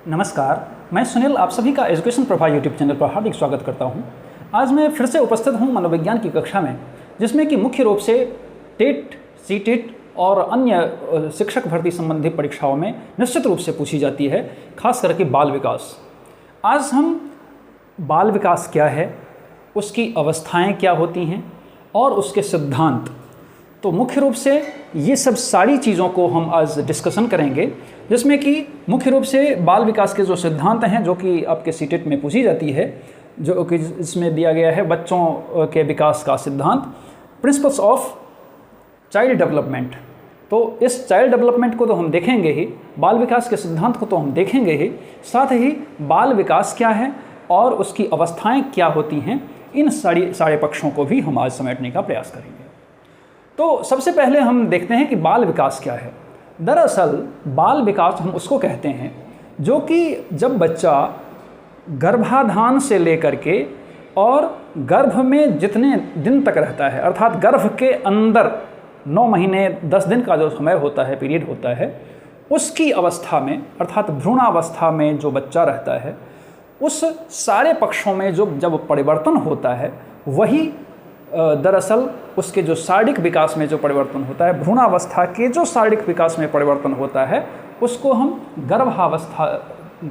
नमस्कार, मैं सुनील आप सभी का एजुकेशन प्रभा यूट्यूब चैनल पर हार्दिक स्वागत करता हूं। आज मैं फिर से उपस्थित हूं मनोविज्ञान की कक्षा में, जिसमें कि मुख्य रूप से टेट, सीटेट और अन्य शिक्षक भर्ती संबंधी परीक्षाओं में निश्चित रूप से पूछी जाती है, खास करके बाल विकास। आज हम बाल विकास क्या है, उसकी अवस्थाएँ क्या होती हैं और उसके सिद्धांत, तो मुख्य रूप से ये सब सारी चीज़ों को हम आज डिस्कशन करेंगे, जिसमें कि मुख्य रूप से बाल विकास के जो सिद्धांत हैं, जो कि आपके सीटेट में पूछी जाती है, जो कि इसमें दिया गया है बच्चों के विकास का सिद्धांत, प्रिंसिपल्स ऑफ चाइल्ड डेवलपमेंट। तो इस चाइल्ड डेवलपमेंट को तो हम देखेंगे ही, बाल विकास के सिद्धांत को तो हम देखेंगे ही, साथ ही बाल विकास क्या है और उसकी अवस्थाएँ क्या होती हैं, इन सारे पक्षों को भी हम आज समेटने का प्रयास करेंगे। तो सबसे पहले हम देखते हैं कि बाल विकास क्या है। दरअसल बाल विकास हम उसको कहते हैं जो कि जब बच्चा गर्भाधान से लेकर के और गर्भ में जितने दिन तक रहता है, अर्थात गर्भ के अंदर 9 महीने 10 दिन का जो समय होता है, पीरियड होता है, उसकी अवस्था में अर्थात भ्रूणावस्था में जो बच्चा रहता है, उस सारे पक्षों में जब परिवर्तन होता है, वही दरअसल उसके जो शारीरिक विकास में जो परिवर्तन होता है, भ्रूणावस्था के जो शारीरिक विकास में परिवर्तन होता है, उसको हम गर्भावस्था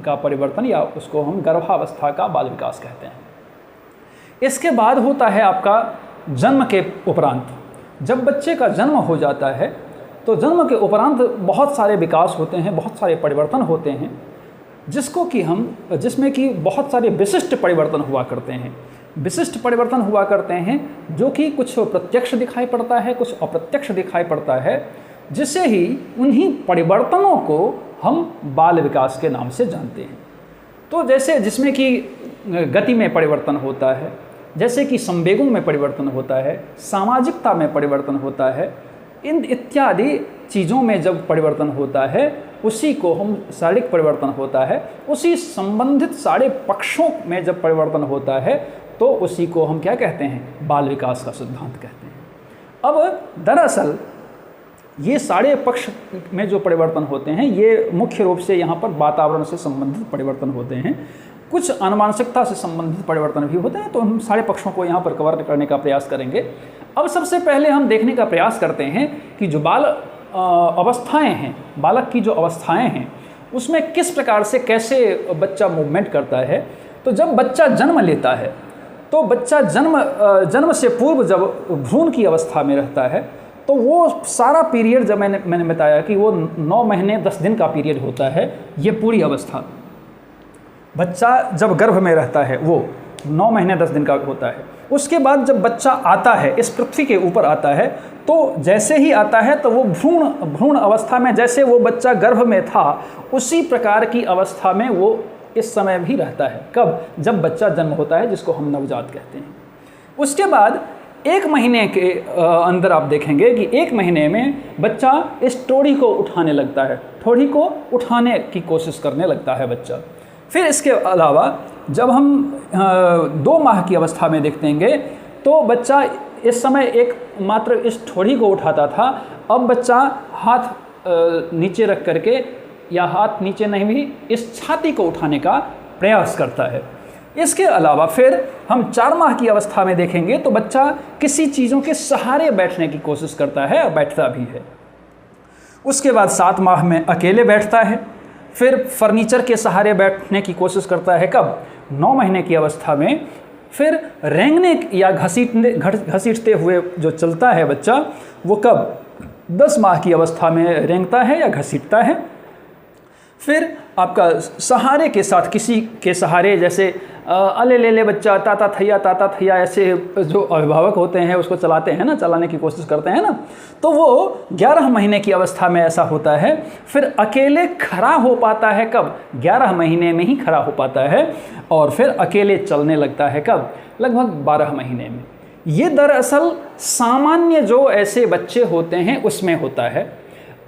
का परिवर्तन या उसको हम गर्भावस्था का बाल विकास कहते हैं। इसके बाद होता है आपका जन्म के उपरांत। जब बच्चे का जन्म हो जाता है तो जन्म के उपरांत बहुत सारे विकास होते हैं, बहुत सारे परिवर्तन होते हैं, जिसमें कि बहुत सारे विशिष्ट परिवर्तन हुआ करते हैं। विशिष्ट परिवर्तन हुआ करते हैं जो कि कुछ प्रत्यक्ष दिखाई पड़ता है, कुछ अप्रत्यक्ष दिखाई पड़ता है, जिससे ही उन्हीं परिवर्तनों को हम बाल विकास के नाम से जानते हैं। तो जैसे जिसमें कि गति में परिवर्तन होता है, जैसे कि संवेगों में परिवर्तन होता है, सामाजिकता में परिवर्तन होता है, इन इत्यादि चीज़ों में जब परिवर्तन होता है, उसी को हम शारीरिक परिवर्तन होता है, उसी संबंधित सारे पक्षों में जब परिवर्तन होता है, तो उसी को हम क्या कहते हैं, बाल विकास का सिद्धांत कहते हैं। अब दरअसल ये सारे पक्ष में जो परिवर्तन होते हैं, ये मुख्य रूप से यहाँ पर वातावरण से संबंधित परिवर्तन होते हैं, कुछ आनुवंशिकता से संबंधित परिवर्तन भी होते हैं। तो हम सारे पक्षों को यहाँ पर कवर करने का प्रयास करेंगे। अब सबसे पहले हम देखने का प्रयास करते हैं कि जो बाल अवस्थाएँ हैं, बालक की जो अवस्थाएँ हैं, उसमें किस प्रकार से कैसे बच्चा मूवमेंट करता है। तो जब बच्चा जन्म लेता है, तो बच्चा जन्म से पूर्व जब भ्रूण की अवस्था में रहता है, तो वो सारा पीरियड, जब मैंने बताया कि वो 9 महीने 10 दिन का पीरियड होता है, ये पूरी अवस्था बच्चा जब गर्भ में रहता है वो 9 महीने 10 दिन का होता है। उसके बाद जब बच्चा आता है, इस पृथ्वी के ऊपर आता है, तो जैसे ही आता है तो वो भ्रूण अवस्था में, जैसे वो बच्चा गर्भ में था, उसी प्रकार की अवस्था में वो इस समय भी रहता है। कब? जब बच्चा जन्म होता है, जिसको हम नवजात कहते हैं। उसके बाद 1 महीने के अंदर आप देखेंगे कि 1 महीने में बच्चा इस टोड़ी को उठाने लगता है, ठोड़ी को उठाने की कोशिश करने लगता है बच्चा। फिर इसके अलावा जब हम 2 माह की अवस्था में देखेंगे, तो बच्चा इस समय मात्र इस ठोड़ी को उठाता था, अब बच्चा हाथ नीचे रख करके, या हाथ नीचे नहीं भी, इस छाती को उठाने का प्रयास करता है। इसके अलावा फिर हम 4 माह की अवस्था में देखेंगे तो बच्चा किसी चीज़ों के सहारे बैठने की कोशिश करता है और बैठता भी है। उसके बाद 7 माह में अकेले बैठता है, फिर फर्नीचर के सहारे बैठने की कोशिश करता है। कब? 9 महीने की अवस्था में। फिर रेंगने या घसीटते हुए जो चलता है बच्चा, वो कब? 10 माह की अवस्था में रेंगता है या घसीटता है। फिर आपका सहारे के साथ, किसी के सहारे, जैसे अले ले ले बच्चा, ताता थैया, ऐसे जो अभिभावक होते हैं उसको चलाते हैं ना, चलाने की कोशिश करते हैं ना, तो वो 11 महीने की अवस्था में ऐसा होता है। फिर अकेले खड़ा हो पाता है, कब? 11 महीने में ही खड़ा हो पाता है। और फिर अकेले चलने लगता है, कब? लगभग 12 महीने में। ये दरअसल सामान्य जो ऐसे बच्चे होते हैं उसमें होता है।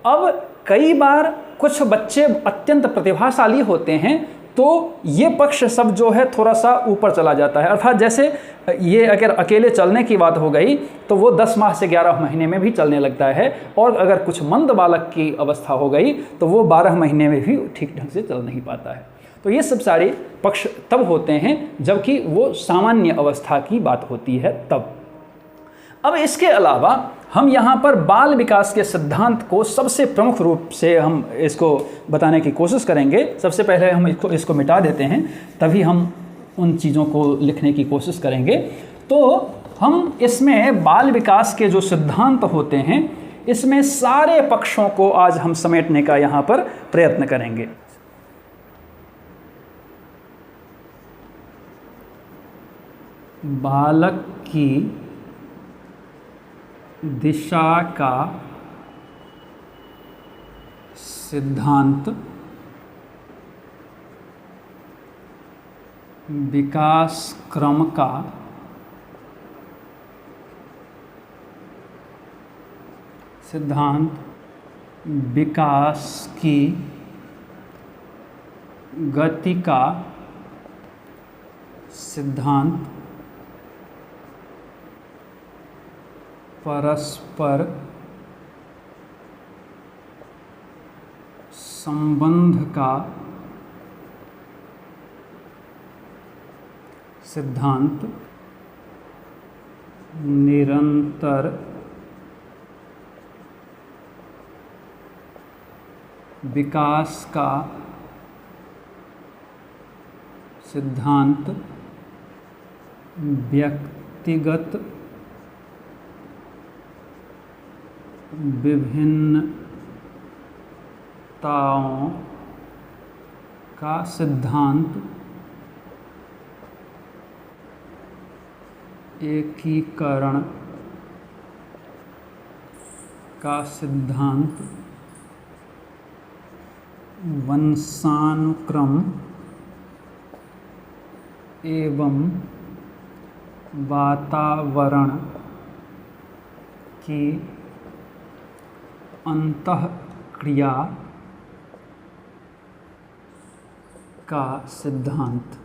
अब कई बार कुछ बच्चे अत्यंत प्रतिभाशाली होते हैं, तो ये पक्ष सब जो है थोड़ा सा ऊपर चला जाता है। अर्थात जैसे ये अगर अकेले चलने की बात हो गई, तो वो 10 माह से 11 महीने में भी चलने लगता है, और अगर कुछ मंद बालक की अवस्था हो गई तो वो 12 महीने में भी ठीक ढंग से चल नहीं पाता है। तो ये सब सारे पक्ष तब होते हैं जबकि वो सामान्य अवस्था की बात होती है तब। अब इसके अलावा हम यहाँ पर बाल विकास के सिद्धांत को सबसे प्रमुख रूप से हम इसको बताने की कोशिश करेंगे। सबसे पहले हम इसको मिटा देते हैं, तभी हम उन चीज़ों को लिखने की कोशिश करेंगे। तो हम इसमें बाल विकास के जो सिद्धांत होते हैं, इसमें सारे पक्षों को आज हम समेटने का यहाँ पर प्रयत्न करेंगे। बालक की दिशा का सिद्धांत, विकास क्रम का सिद्धांत, विकास की गति का सिद्धांत, परस्पर संबंध का सिद्धांत, निरंतर विकास का सिद्धांत, व्यक्तिगत विभिन्नताओं का सिद्धांत, एकीकरण का सिद्धांत, वंशानुक्रम एवं वातावरण की अंतःक्रिया का सिद्धांत।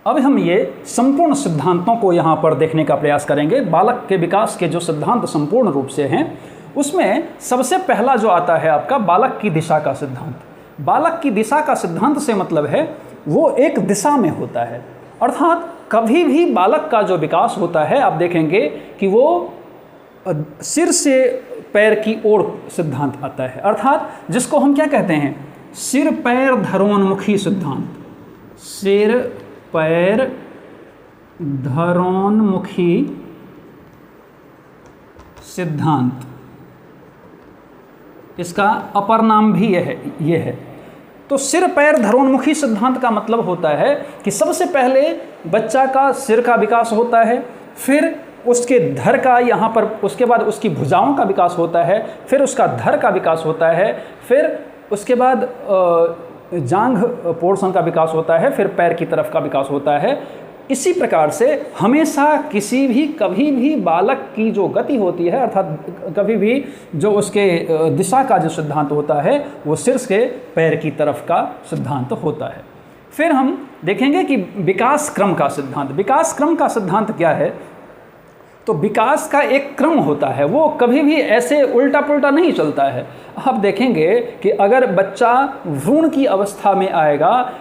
अब हम ये संपूर्ण सिद्धांतों को यहाँ पर देखने का प्रयास करेंगे। बालक के विकास के जो सिद्धांत संपूर्ण रूप से हैं, उसमें सबसे पहला जो आता है आपका बालक की दिशा का सिद्धांत। बालक की दिशा का सिद्धांत से मतलब है वो एक दिशा में होता है, अर्थात कभी भी बालक का जो विकास होता है आप देखेंगे कि वो सिर से पैर की ओर सिद्धांत आता है, अर्थात जिसको हम क्या कहते हैं, सिर पैर धरोन्मुखी सिद्धांत। सिर पैर धरोन्मुखी सिद्धांत, इसका अपर नाम भी ये है। तो सिर पैर धरोन्मुखी सिद्धांत का मतलब होता है कि सबसे पहले बच्चा का सिर का विकास होता है, फिर उसके धड़ का यहाँ पर, उसके बाद उसकी भुजाओं का विकास होता है, फिर उसका धड़ का विकास होता है, फिर उसके बाद जांघ पोर्शन का विकास होता है, फिर पैर की तरफ का विकास होता है। इसी प्रकार से हमेशा कभी भी बालक की जो गति होती है, अर्थात कभी भी जो उसके दिशा का जो सिद्धांत होता है वो सिर से पैर की तरफ का सिद्धांत होता है। फिर हम देखेंगे कि विकास क्रम का सिद्धांत। विकास क्रम का सिद्धांत क्या है, तो विकास का एक क्रम होता है, वो कभी भी ऐसे उल्टा पुल्टा नहीं चलता है। आप देखेंगे कि अगर बच्चा भ्रूण की अवस्था में आएगा,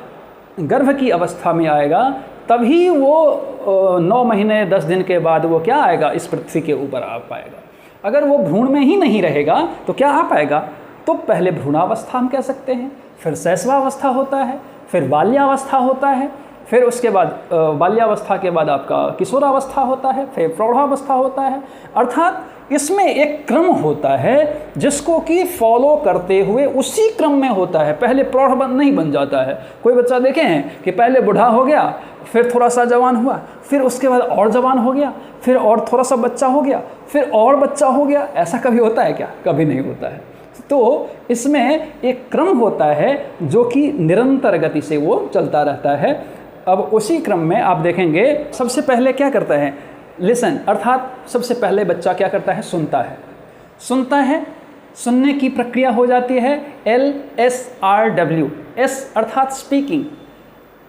गर्भ की अवस्था में आएगा, तभी वो 9 महीने 10 दिन के बाद वो क्या आएगा, इस पृथ्वी के ऊपर आ पाएगा। अगर वो भ्रूण में ही नहीं रहेगा तो क्या आ पाएगा, तो पहले भ्रूणावस्था हम कह सकते हैं, फिर शैशवावस्था होता है, फिर बाल्यावस्था होता है, फिर उसके बाद बाल्यावस्था के बाद आपका किशोरावस्था होता है, फिर प्रौढ़ावस्था होता है। अर्थात इसमें एक क्रम होता है जिसको कि फॉलो करते हुए उसी क्रम में होता है। पहले प्रौढ़ नहीं बन जाता है। कोई बच्चा देखे हैं कि पहले बूढ़ा हो गया, फिर थोड़ा सा जवान हुआ, फिर उसके बाद और जवान हो गया, फिर और थोड़ा सा बच्चा हो गया, फिर और बच्चा हो गया। ऐसा कभी होता है क्या? कभी नहीं होता है। तो इसमें एक क्रम होता है जो कि निरंतर गति से वो चलता रहता है। अब उसी क्रम में आप देखेंगे सबसे पहले क्या करता है, लिसन, अर्थात सबसे पहले बच्चा क्या करता है, सुनता है। सुनता है, सुनने की प्रक्रिया हो जाती है LSRW, S अर्थात स्पीकिंग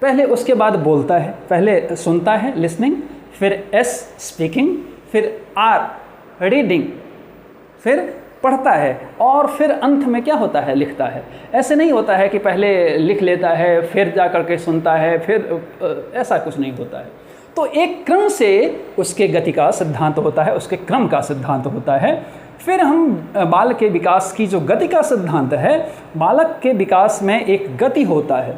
पहले, उसके बाद बोलता है। पहले सुनता है लिसनिंग, फिर S स्पीकिंग, फिर R रीडिंग, फिर पढ़ता है और फिर अंत में क्या होता है, लिखता है। ऐसे नहीं होता है कि पहले लिख लेता है फिर जा कर के सुनता है, फिर ऐसा कुछ नहीं होता है। तो एक क्रम से उसके गति का सिद्धांत होता है, उसके क्रम का सिद्धांत होता है। फिर हम बालक के विकास की जो गति का सिद्धांत है, बालक के विकास में एक गति होता है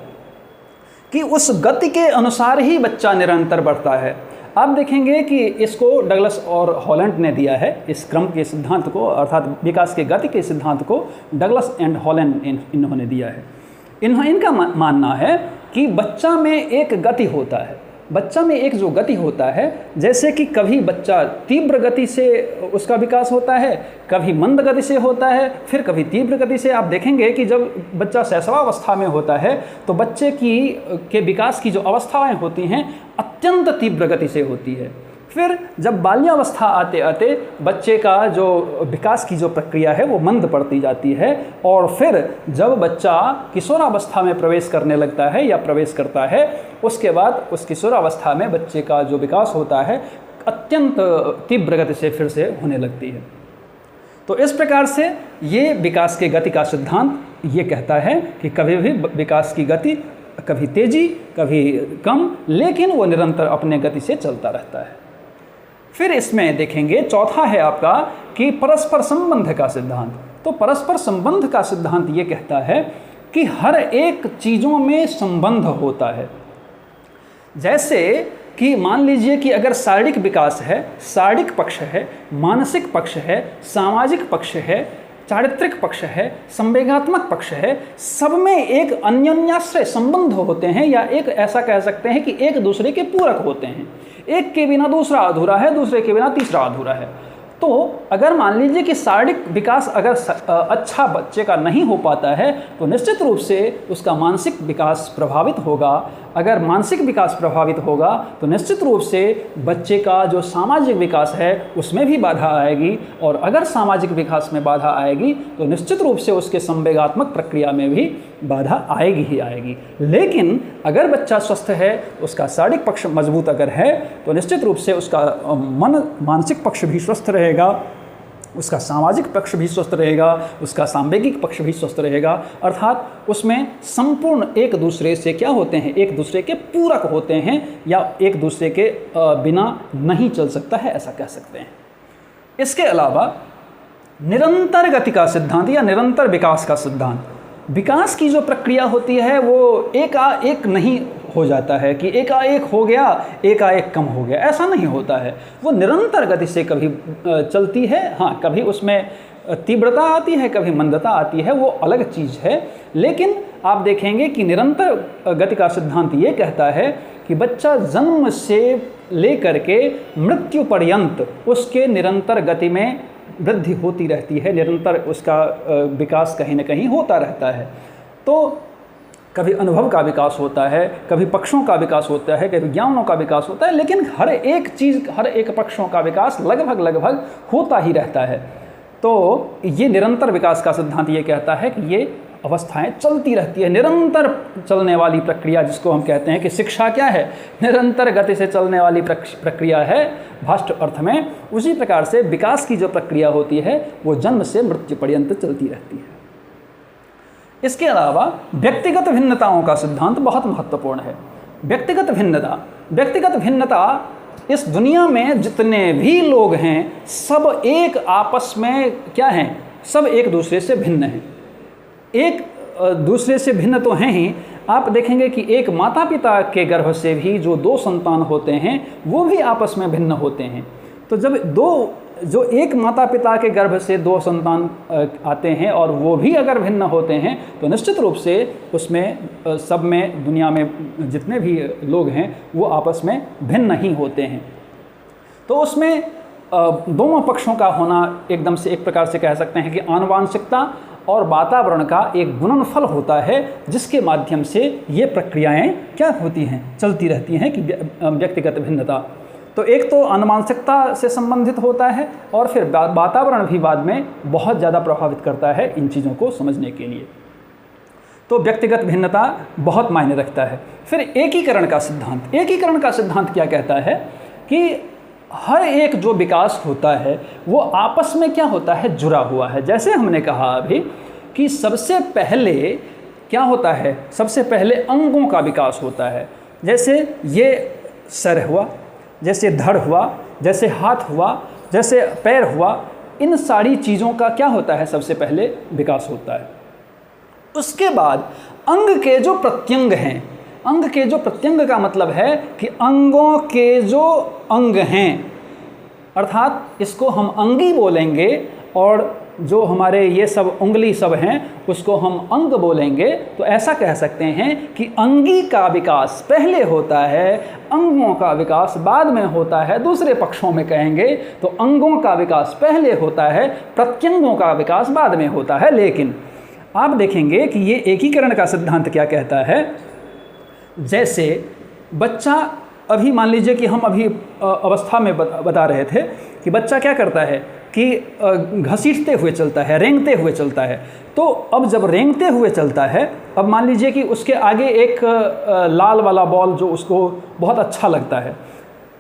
कि उस गति के अनुसार ही बच्चा निरंतर बढ़ता है। आप देखेंगे कि इसको डगलस और हॉलैंड ने दिया है, इस क्रम के सिद्धांत को, अर्थात विकास के गति के सिद्धांत को डगलस एंड हॉलैंड इन्होंने दिया है। इनका मानना है कि बच्चा में एक गति होता है, बच्चा में एक जो गति होता है, जैसे कि कभी बच्चा तीव्र गति से उसका विकास होता है, कभी मंद गति से होता है, फिर कभी तीव्र गति से। आप देखेंगे कि जब बच्चा शैशवावस्था में होता है तो बच्चे के विकास की जो अवस्थाएं होती हैं अत्यंत तीव्र गति से होती है। फिर जब बाल्यावस्था आते आते बच्चे का जो विकास की जो प्रक्रिया है वो मंद पड़ती जाती है, और फिर जब बच्चा किशोरावस्था में प्रवेश करने लगता है या प्रवेश करता है, उसके बाद उस किशोरावस्था में बच्चे का जो विकास होता है अत्यंत तीव्र गति से फिर से होने लगती है। तो इस प्रकार से ये विकास के गति का सिद्धांत ये कहता है कि कभी भी विकास की गति कभी तेजी कभी कम, लेकिन वो निरंतर अपने गति से चलता रहता है। फिर इसमें देखेंगे चौथा है आपका कि परस्पर संबंध का सिद्धांत। तो परस्पर संबंध का सिद्धांत ये कहता है कि हर एक चीज़ों में संबंध होता है। जैसे कि मान लीजिए कि अगर शारीरिक विकास है, शारीरिक पक्ष है, मानसिक पक्ष है, सामाजिक पक्ष है, चारित्रिक पक्ष है, संवेगात्मक पक्ष है, सब में एक अन्योन्याश्रय संबंध होते हैं, या एक ऐसा कह सकते हैं कि एक दूसरे के पूरक होते हैं। एक के बिना दूसरा अधूरा है, दूसरे के बिना तीसरा अधूरा है। तो अगर मान लीजिए कि शारीरिक विकास अगर अच्छा बच्चे का नहीं हो पाता है तो निश्चित रूप से उसका मानसिक विकास प्रभावित होगा। अगर मानसिक विकास प्रभावित होगा तो निश्चित रूप से बच्चे का जो सामाजिक विकास है उसमें भी बाधा आएगी, और अगर सामाजिक विकास में बाधा आएगी तो निश्चित रूप से उसके संवेगात्मक प्रक्रिया में भी बाधा आएगी ही आएगी। लेकिन अगर बच्चा स्वस्थ है, उसका शारीरिक पक्ष मजबूत अगर है, तो निश्चित रूप से उसका मानसिक पक्ष भी स्वस्थ रहेगा, उसका सामाजिक पक्ष भी स्वस्थ रहेगा, उसका सांवेगिक पक्ष भी स्वस्थ रहेगा। अर्थात उसमें संपूर्ण एक दूसरे से क्या होते हैं, एक दूसरे के पूरक होते हैं, या एक दूसरे के बिना नहीं चल सकता है, ऐसा कह सकते हैं। इसके अलावा निरंतर गति का सिद्धांत या निरंतर विकास का सिद्धांत, विकास की जो प्रक्रिया होती है वो एकाएक नहीं हो जाता है कि एकाएक हो गया, एकाएक कम हो गया, ऐसा नहीं होता है। वो निरंतर गति से कभी चलती है, हाँ कभी उसमें तीव्रता आती है, कभी मंदता आती है, वो अलग चीज़ है। लेकिन आप देखेंगे कि निरंतर गति का सिद्धांत ये कहता है कि बच्चा जन्म से लेकर के मृत्यु पर्यंत उसके निरंतर गति में वृद्धि होती रहती है, निरंतर उसका विकास कहीं न कहीं होता रहता है। तो कभी अनुभव का विकास होता है, कभी पक्षों का विकास होता है, कभी ज्ञानों का विकास होता है, लेकिन हर एक चीज़, हर एक पक्षों का विकास लगभग होता ही रहता है। तो ये निरंतर विकास का सिद्धांत ये कहता है कि ये अवस्थाएं चलती रहती है, निरंतर चलने वाली प्रक्रिया, जिसको हम कहते हैं कि शिक्षा क्या है, निरंतर गति से चलने वाली प्रक्रिया है भाष्ट अर्थ में। उसी प्रकार से विकास की जो प्रक्रिया होती है वो जन्म से मृत्यु पर्यंत चलती रहती है। इसके अलावा व्यक्तिगत भिन्नताओं का सिद्धांत बहुत महत्वपूर्ण है। व्यक्तिगत भिन्नता इस दुनिया में जितने भी लोग हैं सब एक आपस में क्या हैं, सब एक दूसरे से भिन्न हैं। एक दूसरे से भिन्न तो हैं ही, आप देखेंगे कि एक माता पिता के गर्भ से भी जो दो संतान होते हैं वो भी आपस में भिन्न होते हैं। तो जब जो एक माता पिता के गर्भ से दो संतान आते हैं और वो भी अगर भिन्न होते हैं तो निश्चित रूप से उसमें सब में दुनिया में जितने भी लोग हैं वो आपस में भिन्न ही होते हैं। तो उसमें दोनों पक्षों का होना एकदम से एक प्रकार से कह सकते हैं कि आनुवांशिकता और वातावरण का एक गुणनफल होता है, जिसके माध्यम से ये प्रक्रियाएं क्या होती हैं, चलती रहती हैं कि व्यक्तिगत भिन्नता। तो एक तो आनुवांशिकता से संबंधित होता है और फिर वातावरण भी बाद में बहुत ज़्यादा प्रभावित करता है इन चीज़ों को समझने के लिए। तो व्यक्तिगत भिन्नता बहुत मायने रखता है। फिर एकीकरण का सिद्धांत क्या कहता है कि हर एक जो विकास होता है वो आपस में क्या होता है, जुड़ा हुआ है। जैसे हमने कहा अभी कि सबसे पहले क्या होता है, सबसे पहले अंगों का विकास होता है। जैसे ये सर हुआ, जैसे धड़ हुआ, जैसे हाथ हुआ, जैसे पैर हुआ, इन सारी चीज़ों का क्या होता है, सबसे पहले विकास होता है। उसके बाद अंग के जो प्रत्यंग हैं, अंग के जो प्रत्यंग का मतलब है कि अंगों के जो अंग हैं, अर्थात इसको हम अंगी बोलेंगे और जो हमारे ये सब उंगली सब हैं उसको हम अंग बोलेंगे। तो ऐसा कह सकते हैं कि अंगी का विकास पहले होता है, अंगों का विकास बाद में होता है। दूसरे पक्षों में कहेंगे तो अंगों का विकास पहले होता है, प्रत्यंगों का विकास बाद में होता है। लेकिन आप देखेंगे कि ये एकीकरण का सिद्धांत क्या कहता है। जैसे बच्चा, अभी मान लीजिए कि हम अभी अवस्था में बता रहे थे कि बच्चा क्या करता है कि घसीटते हुए चलता है, रेंगते हुए चलता है। तो अब जब रेंगते हुए चलता है, अब मान लीजिए कि उसके आगे एक लाल वाला बॉल जो उसको बहुत अच्छा लगता है,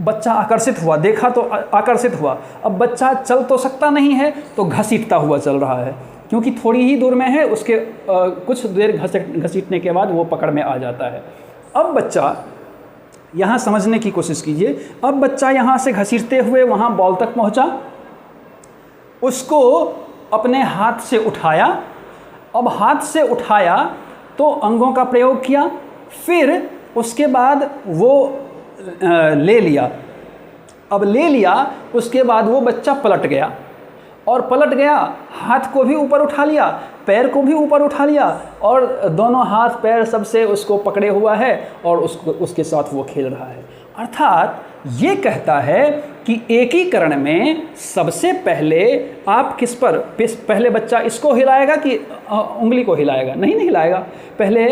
बच्चा आकर्षित हुआ, देखा तो आकर्षित हुआ। अब बच्चा चल तो सकता नहीं है तो घसीटता हुआ चल रहा है, क्योंकि थोड़ी ही दूर में है, उसके कुछ देर घसीटने के बाद वो पकड़ में आ जाता है। अब बच्चा यहाँ समझने की कोशिश कीजिए। अब बच्चा यहाँ से घसीटते हुए वहाँ बॉल तक पहुँचा, उसको अपने हाथ से उठाया। अब हाथ से उठाया तो अंगों का प्रयोग किया, फिर उसके बाद वो ले लिया। अब ले लिया, उसके बाद वो बच्चा पलट गया, और पलट गया, हाथ को भी ऊपर उठा लिया, पैर को भी ऊपर उठा लिया, और दोनों हाथ पैर सबसे उसको पकड़े हुआ है और उसके साथ वो खेल रहा है। अर्थात ये कहता है कि एकीकरण में सबसे पहले आप किस पर, पहले बच्चा इसको हिलाएगा कि उंगली को हिलाएगा? नहीं हिलाएगा, पहले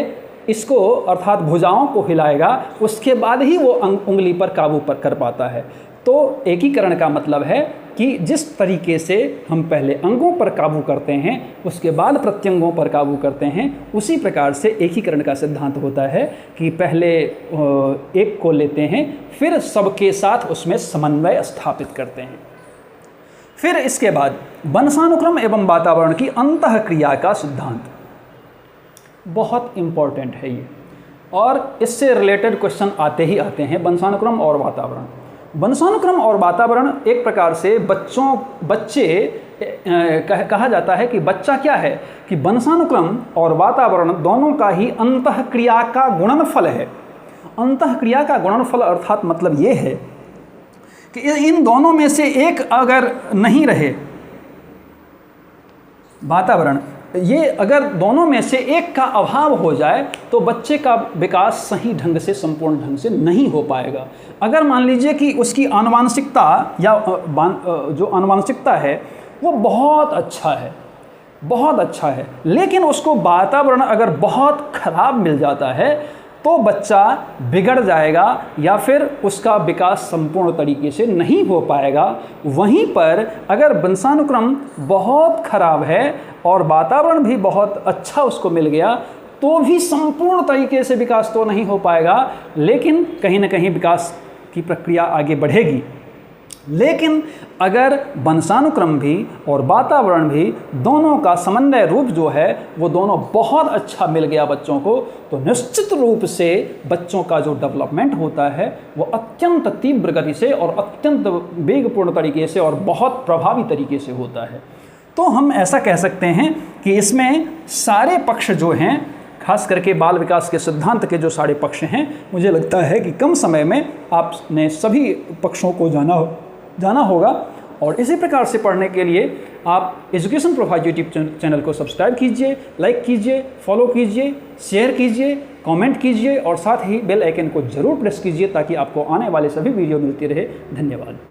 इसको अर्थात भुजाओं को हिलाएगा, उसके बाद ही वो उंगली पर काबू कर पाता है। तो एकीकरण का मतलब है कि जिस तरीके से हम पहले अंगों पर काबू करते हैं उसके बाद प्रत्यंगों पर काबू करते हैं, उसी प्रकार से एकीकरण का सिद्धांत होता है कि पहले एक को लेते हैं, फिर सबके साथ उसमें समन्वय स्थापित करते हैं। फिर इसके बाद वंशानुक्रम एवं वातावरण की अंतःक्रिया का सिद्धांत बहुत इम्पॉर्टेंट है ये, और इससे रिलेटेड क्वेश्चन आते ही आते हैं। वंशानुक्रम और वातावरण, वंशानुक्रम और वातावरण एक प्रकार से बच्चे कहा जाता है कि बच्चा क्या है कि वंशानुक्रम और वातावरण दोनों का ही अंतःक्रिया का गुणनफल है। अंतःक्रिया का गुणनफल अर्थात मतलब ये है कि इन दोनों में से एक अगर नहीं रहे, वातावरण, ये अगर दोनों में से एक का अभाव हो जाए तो बच्चे का विकास सही ढंग से, संपूर्ण ढंग से नहीं हो पाएगा। अगर मान लीजिए कि उसकी आनुवांशिकता या जो आनुवांशिकता है वो बहुत अच्छा है, लेकिन उसको वातावरण अगर बहुत खराब मिल जाता है तो बच्चा बिगड़ जाएगा या फिर उसका विकास संपूर्ण तरीके से नहीं हो पाएगा। वहीं पर अगर वंशानुक्रम बहुत खराब है और वातावरण भी बहुत अच्छा उसको मिल गया तो भी संपूर्ण तरीके से विकास तो नहीं हो पाएगा, लेकिन कहीं ना कहीं विकास की प्रक्रिया आगे बढ़ेगी। लेकिन अगर वंशानुक्रम भी और वातावरण भी दोनों का समन्वय रूप जो है वो दोनों बहुत अच्छा मिल गया बच्चों को, तो निश्चित रूप से बच्चों का जो डेवलपमेंट होता है वो अत्यंत तीव्र गति से और अत्यंत वेगपूर्ण तरीके से और बहुत प्रभावी तरीके से होता है। तो हम ऐसा कह सकते हैं कि इसमें सारे पक्ष जो हैं, खास करके बाल विकास के सिद्धांत के जो सारे पक्ष हैं, मुझे लगता है कि कम समय में आपने सभी पक्षों को जाना होगा। और इसी प्रकार से पढ़ने के लिए आप एजुकेशन प्रोफाइल यूट्यूब चैनल को सब्सक्राइब कीजिए, लाइक कीजिए, फॉलो कीजिए, शेयर कीजिए, कमेंट कीजिए और साथ ही बेल आइकन को जरूर प्रेस कीजिए ताकि आपको आने वाले सभी वीडियो मिलती रहे। धन्यवाद।